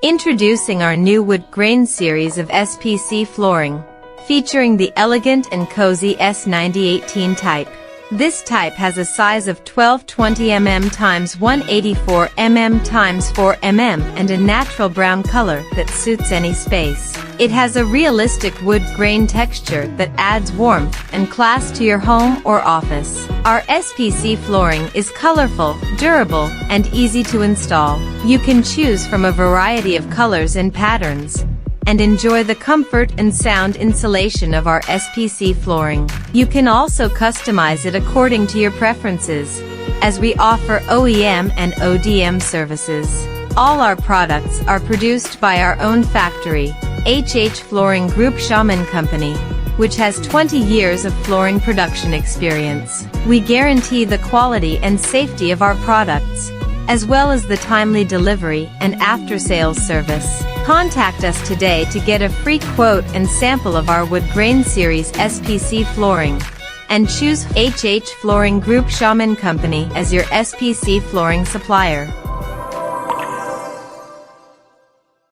Introducing our new wood grain series of SPC flooring, featuring the elegant and cozy S9018 type. This type has a size of 1220 mm x 184 mm x 4 mm and a natural brown color that suits any space. It has a realistic wood grain texture that adds warmth and class to your home or office. Our SPC flooring is colorful, durable, and easy to install. You can choose from a variety of colors and patterns, and enjoy the comfort and sound insulation of our SPC flooring. You can also customize it according to your preferences, as we offer OEM and ODM services. All our products are produced by our own factory, Flooring Group Xiamen Company, which has 20 years of flooring production experience. We guarantee the quality and safety of our products, as well as the timely delivery and after-sales service. Contact us today to get a free quote and sample of our wood grain series SPC flooring, and choose Flooring Group Xiamen Company as your SPC flooring supplier.